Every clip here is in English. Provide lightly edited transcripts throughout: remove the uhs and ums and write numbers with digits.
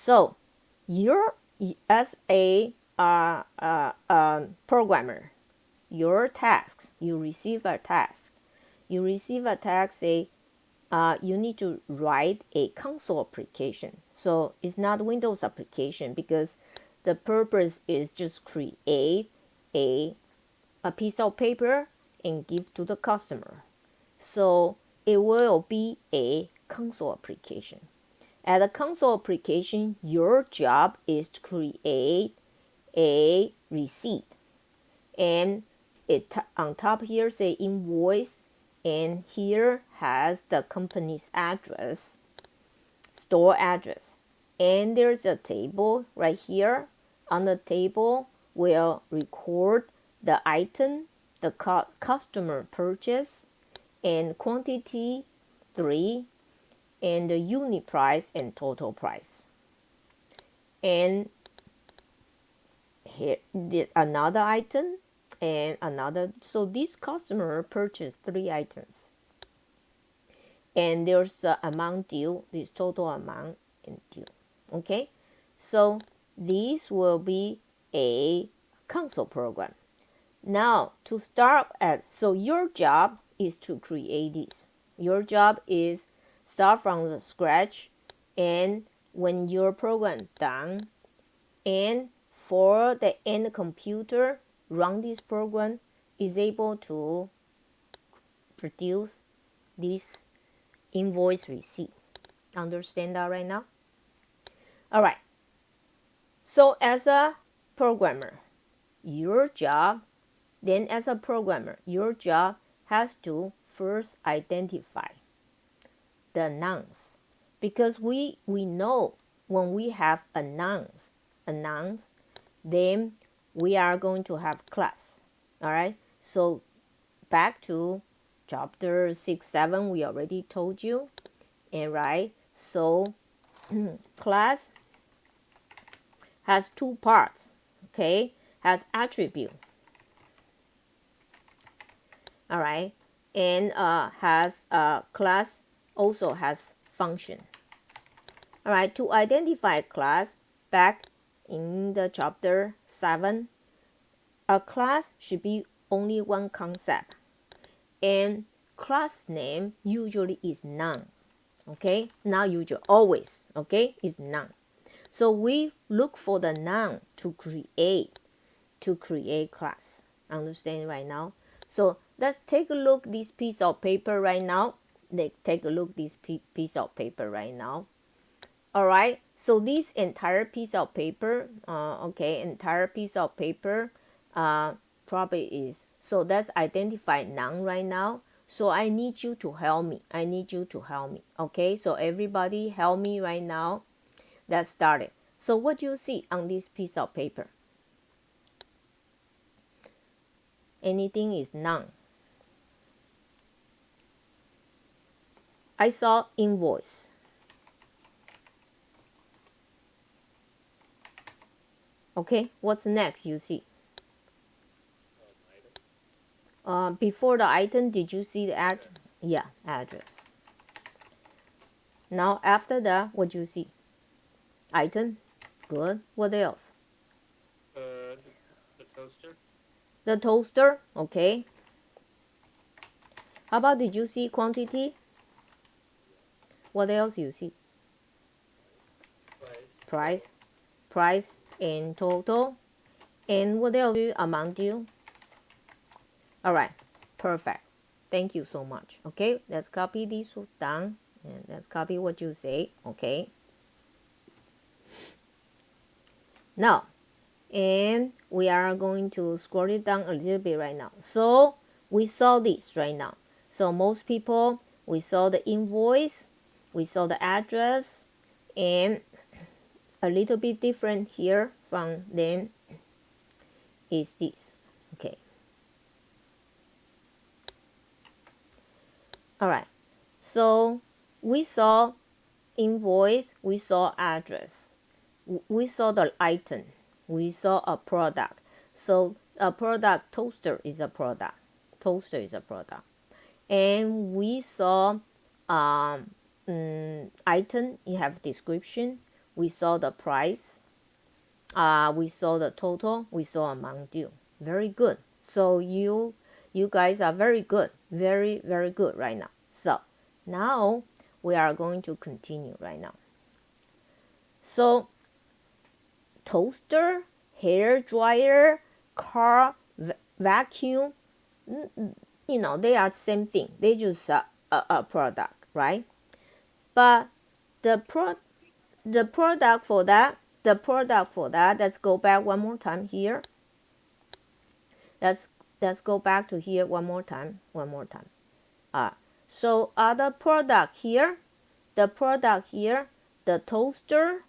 So you're, as a programmer, your task, you receive a task. You receive a task, say, you need to write a console application. So it's not Windows application, because the purpose is just create a, a piece of paper and give to the customer. So it will be a console application. At a console application, your job is to create a receipt. And it on top here say invoice, and here has the company's address, store address. And there's a table right here. On the table will record the item, the customer purchase, and quantity 3, and the unit price and total price. And here another item and another. So this customer purchased 3 items, and there's the amount due, this total amount and due. Okay, so this will be a console program. Now to start at, so your job is to create this. Your job is start from the scratch, and when your program done, and for the end computer run this program, is able to produce this invoice receipt. Understand that right now? All right. So as a programmer, your job, then as a programmer, your job has to first identify the nouns, because we know when we have a nouns, then we are going to have class. All right. So back to chapter 6, 7, we already told you. And right, so class has 2 parts. Okay, has attribute. All right, and has class also has function. All right, to identify class, back in the chapter 7, a class should be only one concept, and class name usually is noun. Okay, not usually, always. Okay, is noun. So we look for the noun to create class. Understand right now? So let's take a look this piece of paper right now. Let's take a look this piece of paper right now. All right. So this entire piece of paper, entire piece of paper, probably is. So let's identify noun right now. So I need you to help me. Okay. So everybody help me right now. Let's start it. So what do you see on this piece of paper? Anything is noun. I saw invoice. Okay, what's next you see? Before the item, did you see the address? Yeah, address. Now after that, what do you see? Item. Good. What else? The toaster. The toaster. Okay. How about, did you see quantity? What else you see? Price. Price and total. And what else? Amount due. All right. Perfect. Thank you so much. Okay, let's copy this down, and let's copy what you say. Okay. Now, and we are going to scroll it down a little bit right now. So we saw this right now. So most people, we saw the invoice, we saw the address, and a little bit different here from them is this. Okay. All right. So we saw invoice, we saw address, we saw the item, we saw a product. So a product, toaster is a product. And we saw item, you have description. we saw the price, we saw the total, we saw amount due. Very good. So you guys are very good, very good right now. So now we are going to continue right now. So toaster, hair dryer, car vacuum, they are the same thing. They just a product, right? But the product for that, let's go back one more time here. Let's go back to here one more time. So other product here, the toaster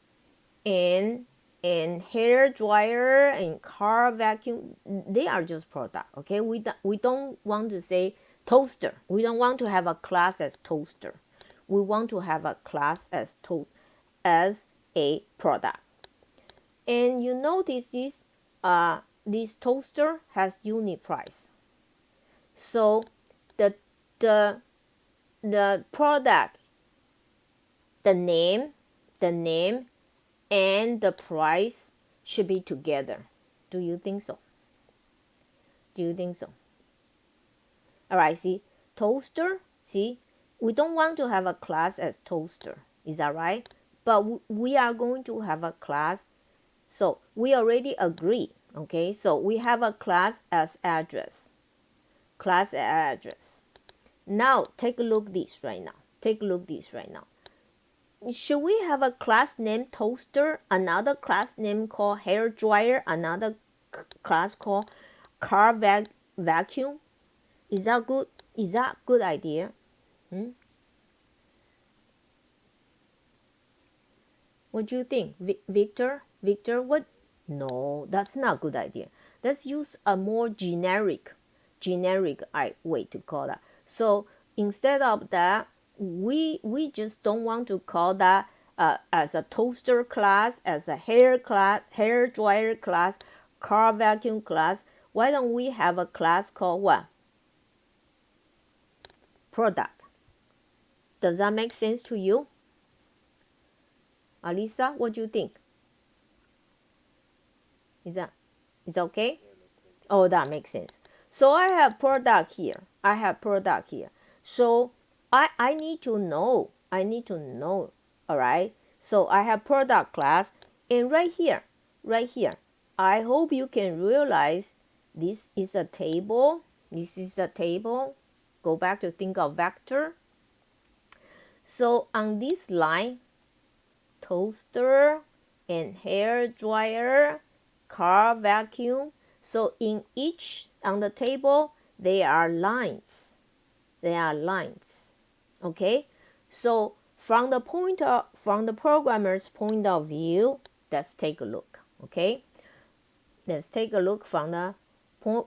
and hair dryer and car vacuum, they are just product. Okay, we don't want to say toaster. We don't want to have a class as toaster. We want to have a class as a product. And you notice this toaster has unit price. So the product, the name and the price should be together. Do you think so? All right, see, toaster, see, we don't want to have a class as toaster. Is that right? But we are going to have a class. So we already agree. Okay, so we have a class as address. Now take a look this right now. Should we have a class named toaster, another class name called hair dryer, another class called car vacuum? Is that good? Is that good idea? What do you think, Victor? What? No, that's not a good idea. Let's use a more generic way to call that. So instead of that, we just don't want to call that as a toaster class, as a hair dryer class, car vacuum class. Why don't we have a class called what? Product. Does that make sense to you? Alisa, what do you think? Is that okay? Oh, that makes sense. So I have product here. So I need to know. All right. So I have product class, and right here. I hope you can realize this is a table. Go back to think of vector. So on this line, toaster and hair dryer, car vacuum. So in each on the table, there are lines. Okay. So from the programmer's point of view, let's take a look. Okay. Let's take a look from the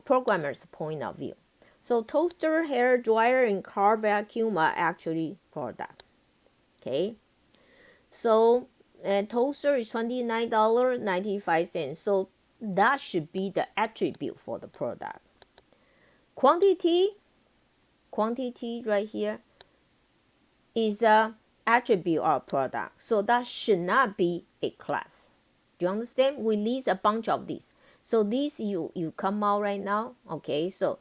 programmer's point of view. So toaster, hair dryer, and car vacuum are actually product. Okay. So toaster is $29.95. So that should be the attribute for the product. Quantity right here is a attribute of product. So that should not be a class. Do you understand? We list a bunch of these. So these you come out right now. Okay, so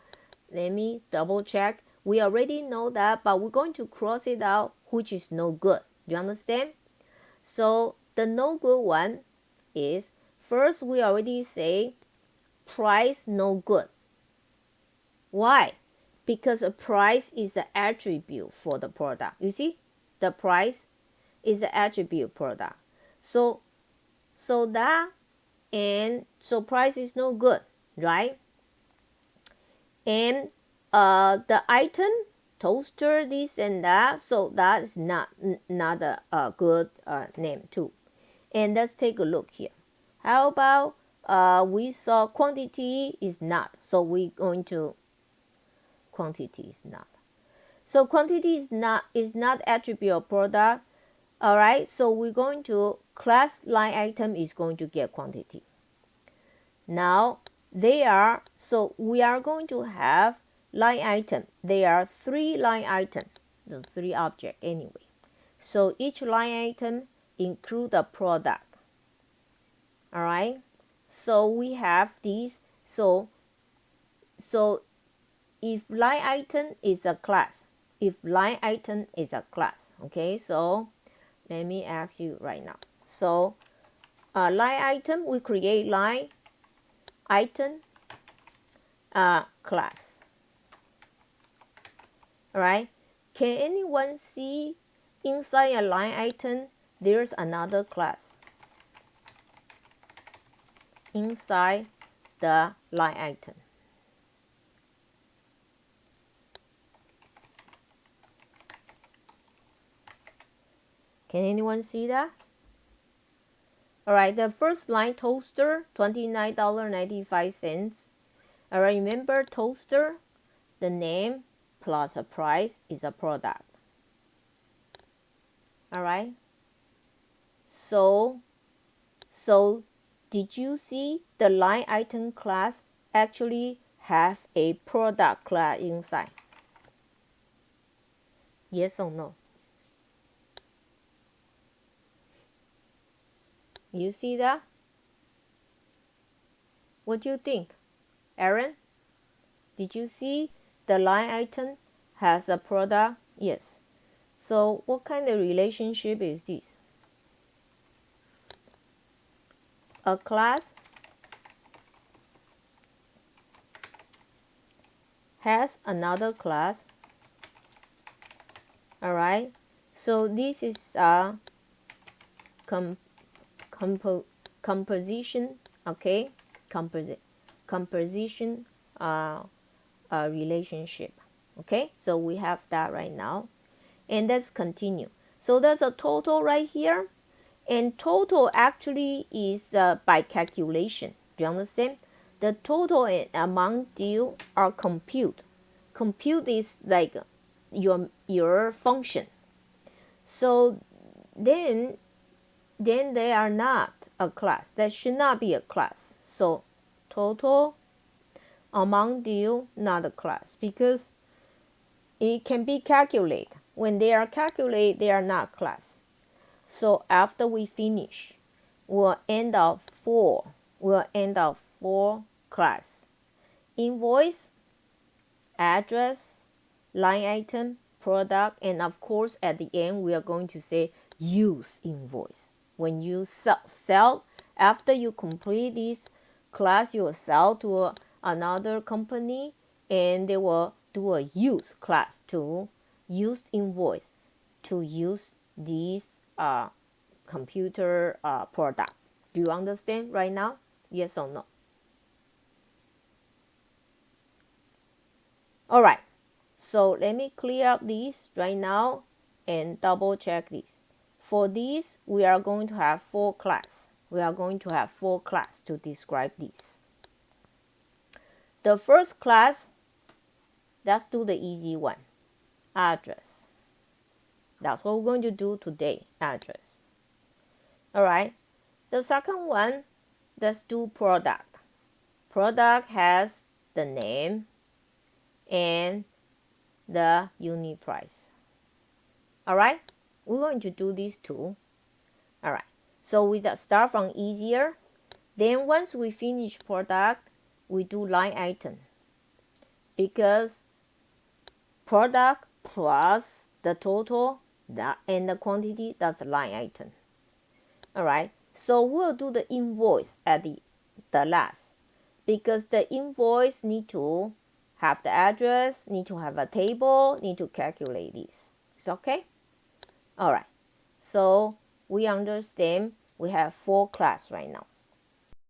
let me double check. We already know that, but we're going to cross it out, which is no good. Do you understand? So the no good one is, first we already say price no good. Why? Because a price is the attribute for the product. You see, the price is the attribute product. So that, and so price is no good, right? And the item, toaster, this and that, so that is not a good name too. And let's take a look here. How about we saw quantity is not, so we're going to quantity is not. So quantity is not attribute of product. All right, so we're going to class line item is going to get quantity. Now so we are going to have line item. There are 3 line items, the 3 objects anyway. So each line item include the product. All right, so we have these. So if LineItem is a class, okay, so let me ask you right now. So LineItem, we create LineItem class. All right, can anyone see inside a LineItem there's another class inside the LineItem? Can anyone see that? All right, the first line, toaster, $29.95. All right, remember toaster, the name plus a price is a product. All right, so did you see the LineItem class actually have a product class inside? Yes or no? You see that? What do you think, Aaron? Did you see the LineItem has a product? Yes. So what kind of relationship is this? A class has another class. All right, so this is a composition, okay, composition relationship. Okay, so we have that right now, and let's continue. So there's a total right here, and total actually is by calculation. Do you understand? The total and amount due are compute. Compute is like your function. So then they are not a class. That should not be a class. So total, amount due, not a class, because it can be calculated. When they are calculated, they are not class. So after we finish, we'll end up four class: invoice, address, LineItem, product, and of course at the end we are going to say use invoice. When you sell, after you complete this class, you will sell to another company, and they will do a use class to use invoice to use this computer product. Do you understand right now? Yes or no? All right, so let me clear up this right now and double check this. For this, we are going to have four class. To describe this. The first class, let's do the easy one, address. That's what we're going to do today, address. All right, the second one, let's do product. Product has the name and the unit price. All right, we're going to do these two. All right, so we just start from easier. Then once we finish product, we do LineItem, because product plus the total and the quantity, that's LineItem. All right, so we'll do the invoice at the last, because the invoice need to have the address, need to have a table, need to calculate this. It's okay? All right, so we understand we have four class right now.